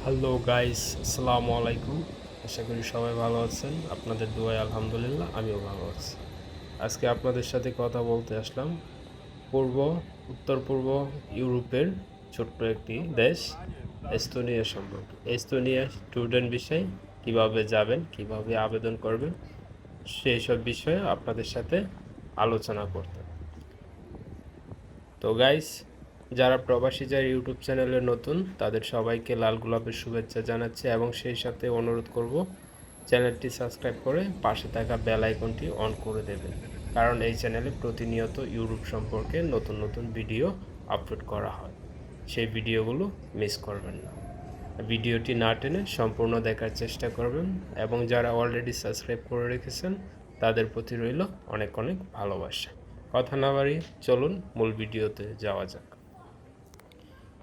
Hello guys, আসসালামু আলাইকুম। আশা করি সবাই ভালো আছেন। আপনাদের দোয়ায় আলহামদুলিল্লাহ আমিও ভালো আছি। আজকে আপনাদের সাথে কথা বলতে আসলাম পূর্ব উত্তর পূর্ব ইউরোপের ছোট্ট একটি দেশ এস্তোনিয়া সম্পর্কে। এস্তোনিয়া স্টুডেন্ট বিষয় কিভাবে যাবেন, কিভাবে আবেদন করবেন, সেই সব বিষয়ে আপনাদের সাথে আলোচনা করতে। তো গাইস, যারা প্রবাসী যারা ইউটিউব চ্যানেলে নতুন তাদের সবাইকে লাল গোলাপের শুভেচ্ছা জানাচ্ছি এবং সেই সাথে অনুরোধ করব চ্যানেলটি সাবস্ক্রাইব করে পাশে থাকা বেল আইকনটি অন করে দেবেন, কারণ এই চ্যানেলে প্রতিনিয়ত ইউরোপ সম্পর্কে নতুন নতুন ভিডিও আপলোড করা হয়। সেই ভিডিওগুলো মিস করবেন না। ভিডিওটি না টেনে সম্পূর্ণ দেখার চেষ্টা করবেন এবং যারা অলরেডি সাবস্ক্রাইব করে রেখেছেন তাদের প্রতি রইল অনেক অনেক ভালোবাসা। কথা না বাড়িয়ে চলুন মূল ভিডিওতে যাওয়া যাক।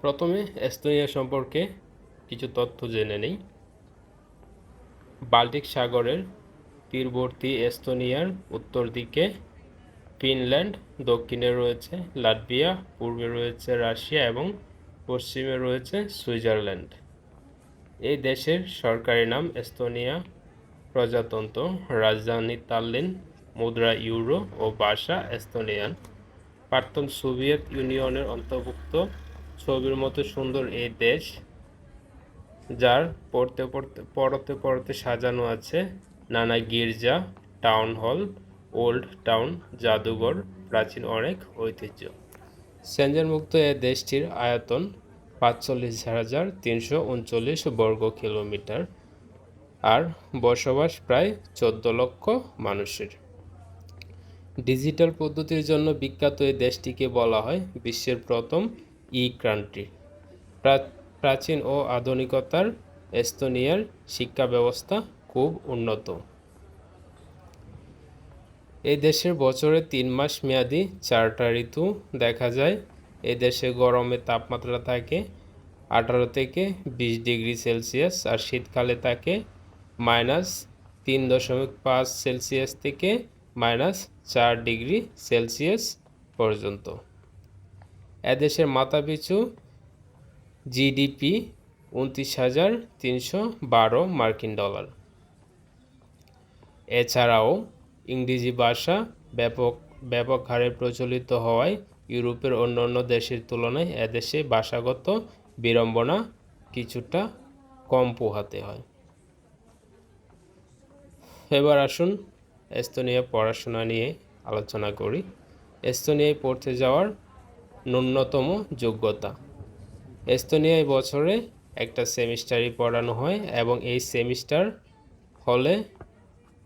প্রথমে এস্তোনিয়া সম্পর্কে কিছু তথ্য জেনে নেই। বাল্টিক সাগরের তীরবর্তী এস্তোনিয়ার উত্তর দিকে ফিনল্যান্ড, দক্ষিণে রয়েছে লাটভিয়া, পূর্বে রয়েছে রাশিয়া এবং পশ্চিমে রয়েছে সুইজারল্যান্ড। এই দেশের সরকারি নাম এস্তোনিয়া প্রজাতন্ত্র, রাজধানী তাল্লিন, মুদ্রা ইউরো ও ভাষা এস্তোনিয়ান। প্রাক্তন সোভিয়েত ইউনিয়নের অন্তর্ভুক্ত। ছবির মতো সুন্দর এই দেশ, যার পরতে সাজানো আছে নানা গির্জা, টাউন হল, ওল্ড টাউন, জাদুঘর, প্রাচীন অনেক ঐতিহ্য। সেঞ্জেন মুক্ত এ দেশটির আয়তন ৪৫,৩৩৯ বর্গ কিলোমিটার আর বসবাস প্রায় ১৪ লক্ষ মানুষের। ডিজিটাল পদ্ধতির জন্য বিখ্যাত এই দেশটিকে বলা হয় বিশ্বের প্রথম কান্ট্রি। প্রাচীন ও আধুনিকতার এস্তোনিয়ার শিক্ষা ব্যবস্থা খুব উন্নত। এই দেশের বছরে ৩ মাস মেয়াদি ৪টা ঋতু দেখা যায়। এই দেশে গরমে তাপমাত্রা থাকে ১৮ থেকে ২০ ডিগ্রি সেলসিয়াস আর শীতকালে থাকে -৩.৫ সেলসিয়াস থেকে -৪ ডিগ্রি সেলসিয়াস পর্যন্ত। এদেশের মাথাপিছু জিডিপি ২৯,৩১২ মার্কিন ডলার। এছাড়াও ইংরেজি ভাষা ব্যাপক হারে প্রচলিত হওয়ায় ইউরোপের অন্যান্য দেশের তুলনায় এদেশে ভাষাগত বিড়ম্বনা কিছুটা কম পোহাতে হয়। এবার আসুন এস্তোনিয়া পড়াশোনা নিয়ে আলোচনা করি। এস্তোনিয়ায় পড়তে যাওয়ার ন্যূনতম যোগ্যতা। এস্তোনিয়ায় বছরে একটা সেমিস্টারই পড়ানো হয় এবং এই সেমিস্টার হলে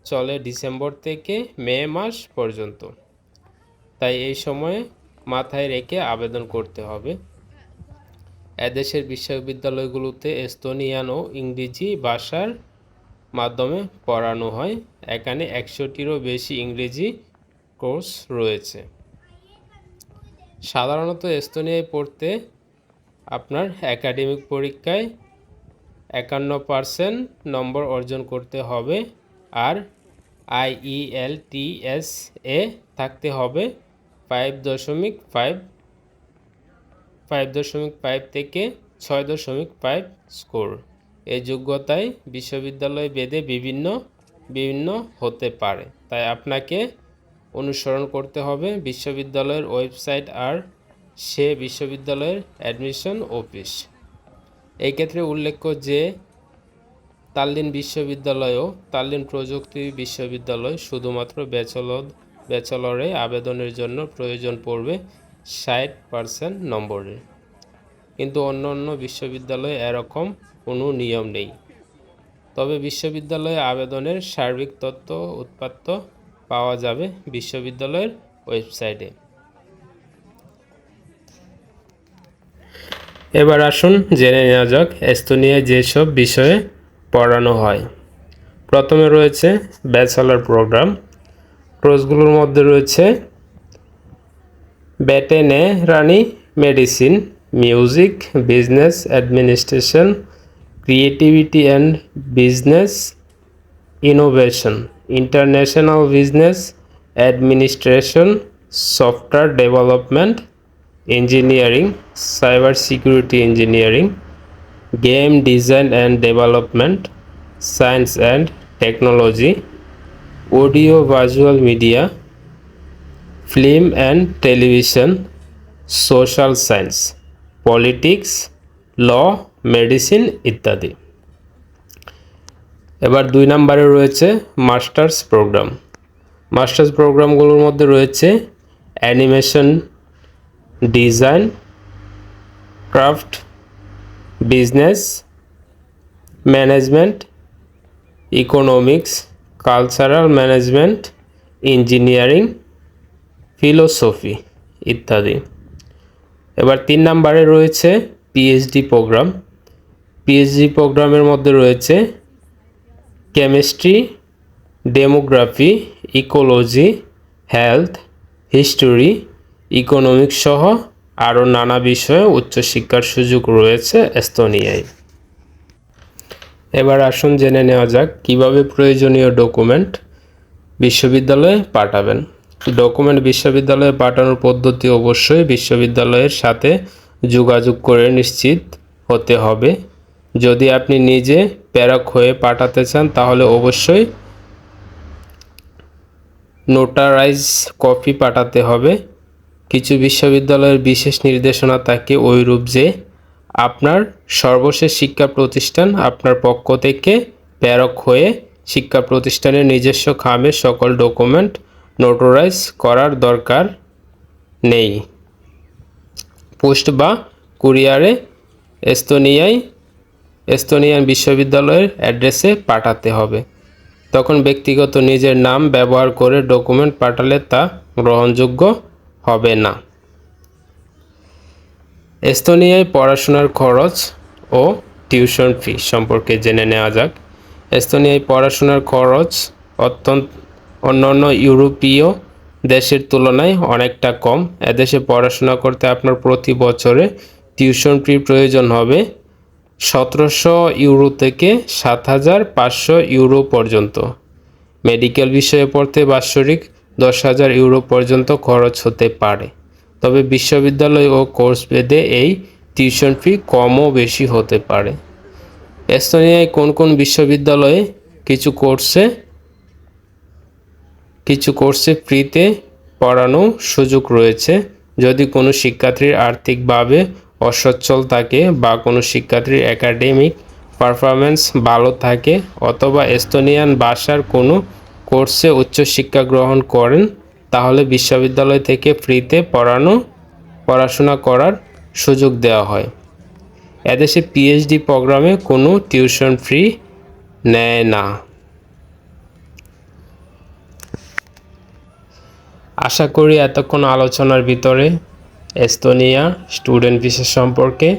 চলে ডিসেম্বর থেকে মে মাস পর্যন্ত। তাই এই সময়ে মাথায় রেখে আবেদন করতে হবে। এদেশের বিশ্ববিদ্যালয়গুলোতে এস্তোনিয়ান ও ইংরেজি ভাষার মাধ্যমে পড়ানো হয়। এখানে ১০০টিরও বেশি ইংরেজি কোর্স রয়েছে। সাধারণত এস্তোনিয়ায় পড়তে আপনার একাডেমিক পরীক্ষায় ৫১% নম্বর অর্জন করতে হবে আর IELTS এ থাকতে হবে ৫.৫ থেকে ৬.৫ স্কোর। এই যোগ্যতায় বিশ্ববিদ্যালয় ভেদে বিভিন্ন হতে পারে, তাই আপনাকে অনুসরণ করতে হবে বিশ্ববিদ্যালয়ের ওয়েবসাইট আর সে বিশ্ববিদ্যালয়ের অ্যাডমিশন অফিস। এই ক্ষেত্রে উল্লেখ্য যে তাল্লিন বিশ্ববিদ্যালয় ও তাল্লিন প্রযুক্তি বিশ্ববিদ্যালয় শুধুমাত্র ব্যাচেলরে আবেদনের জন্য প্রয়োজন পড়বে ৬০% নম্বরের, কিন্তু অন্য বিশ্ববিদ্যালয়ে এরকম কোনো নিয়ম নেই। তবে বিশ্ববিদ্যালয়ে আবেদনের সার্বিক তথ্য উৎপাত্ত পাওয়া যাবে বিশ্ববিদ্যালয়ের ওয়েবসাইটে। এবার আসুন জেনে নেওয়া যাক এস্তোনিয়ায় যেসব বিষয়ে পড়ানো হয়। প্রথমে রয়েছে ব্যাচেলর প্রোগ্রাম। কোর্সগুলোর মধ্যে রয়েছে veterinary medicine, music, business administration, creativity and business innovation, international business administration, software development engineering, cyber security engineering, game design and development, science and technology, audio visual media, film and television, social science, politics, law, medicine ইত্যাদি। এবার 2 নম্বরে রয়েছে masters program. Masters প্রোগ্রামগুলোর মধ্যে রয়েছে animation, design, craft, business management, economics, cultural management, engineering, philosophy ইত্যাদি। এবার 3 নম্বরে রয়েছে পিএইচডি প্রোগ্রাম। পিএইচডি প্রোগ্রামের মধ্যে রয়েছে chemistry, demography, ecology, health, history, economics সহ আরও নানা বিষয়ে উচ্চশিক্ষার সুযোগ রয়েছে এস্তোনিয়ায়। এবার আসুন জেনে নেওয়া যাক কিভাবে প্রয়োজনীয় ডকুমেন্ট বিশ্ববিদ্যালয়ে পাঠাবেন। ডকুমেন্ট বিশ্ববিদ্যালয়ে পাঠানোর পদ্ধতি অবশ্যই বিশ্ববিদ্যালয়ের সাথে যোগাযোগ করে নিশ্চিত হতে হবে। যদি আপনি নিজে প্রেরক হয়ে পাঠাতে চান তাহলে অবশ্যই নোটারাইজ কপি পাঠাতে হবে। কিছু বিশ্ববিদ্যালয়ের বিশেষ নির্দেশনা থাকে ওইরূপ যে আপনার সর্বশেষ শিক্ষা প্রতিষ্ঠান আপনার পক্ষ থেকে প্রেরক হয়ে শিক্ষা প্রতিষ্ঠানের নিজস্ব খামে সকল ডকুমেন্ট নোটারাইজ করার দরকার নেই। পোস্ট বা কুরিয়ারে এস্তোনিয়ান বিশ্ববিদ্যালয়ের অ্যাড্রেসে পাঠাতে হবে। তখন ব্যক্তিগত নিজের নাম ব্যবহার করে ডকুমেন্ট পাঠালে তা গ্রহণযোগ্য হবে না। এস্তোনিয়ায় পড়াশোনার খরচ ও টিউশন ফি সম্পর্কে জেনে নেওয়া যাক। এস্তোনিয়ায় পড়াশোনার খরচ অন্যান্য ইউরোপীয় দেশের তুলনায় অনেকটা কম। এদেশে পড়াশোনা করতে আপনার প্রতি বছরে টিউশন ফি প্রয়োজন হবে 1700 ইউরো থেকে 7500 ইউরো পর্যন্ত। মেডিকেল বিষয়ে পড়তে বাৎসরিক 10,000 ইউরো পর্যন্ত খরচ হতে পারে। তবে বিশ্ববিদ্যালয় ও কোর্স ভেদে এই টিউশন ফি কমও বেশি হতে পারে। এস্তোনিয়ায় কোন কোন বিশ্ববিদ্যালয়ে কিছু কোর্সে ফ্রিতে পড়ানোর সুযোগ রয়েছে। যদি কোনো শিক্ষার্থীর আর্থিকভাবে অসচ্ছল থাকে বা কোনো শিক্ষার্থীর একাডেমিক পারফরম্যান্স ভালো থাকে অথবা এস্তোনিয়ান ভাষার কোনো কোর্সে উচ্চশিক্ষা গ্রহণ করেন তাহলে বিশ্ববিদ্যালয় থেকে ফ্রিতে পড়াশোনা করার সুযোগ দেওয়া হয়। এদেশে পিএইচডি প্রোগ্রামে কোনো টিউশন ফি নেয় না। আশা করি এতক্ষণ আলোচনার ভিতরে এস্তোনিয়া স্টুডেন্ট ভিসা সম্পর্কে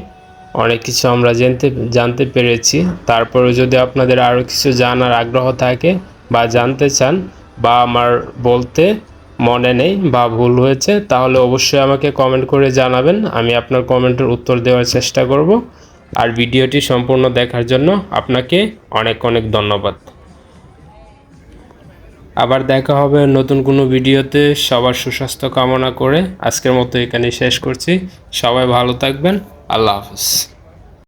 অনেক কিছু আমরা জানতে পেরেছি। তারপরে যদি আপনাদের আরও কিছু জানার আগ্রহ থাকে বা জানতে চান বা আমার বলতে মনে নেই বা ভুল হয়েছে তাহলে অবশ্যই আমাকে কমেন্ট করে জানাবেন। আমি আপনার কমেন্টের উত্তর দেওয়ার চেষ্টা করব। আর ভিডিওটি সম্পূর্ণ দেখার জন্য আপনাকে অনেক অনেক ধন্যবাদ। আবার দেখা হবে নতুন কোনো ভিডিওতে। সবার সুস্বাস্থ্য কামনা করে আজকের মতো এখানে শেষ করছি। সবাই ভালো থাকবেন। আল্লাহ হাফেজ।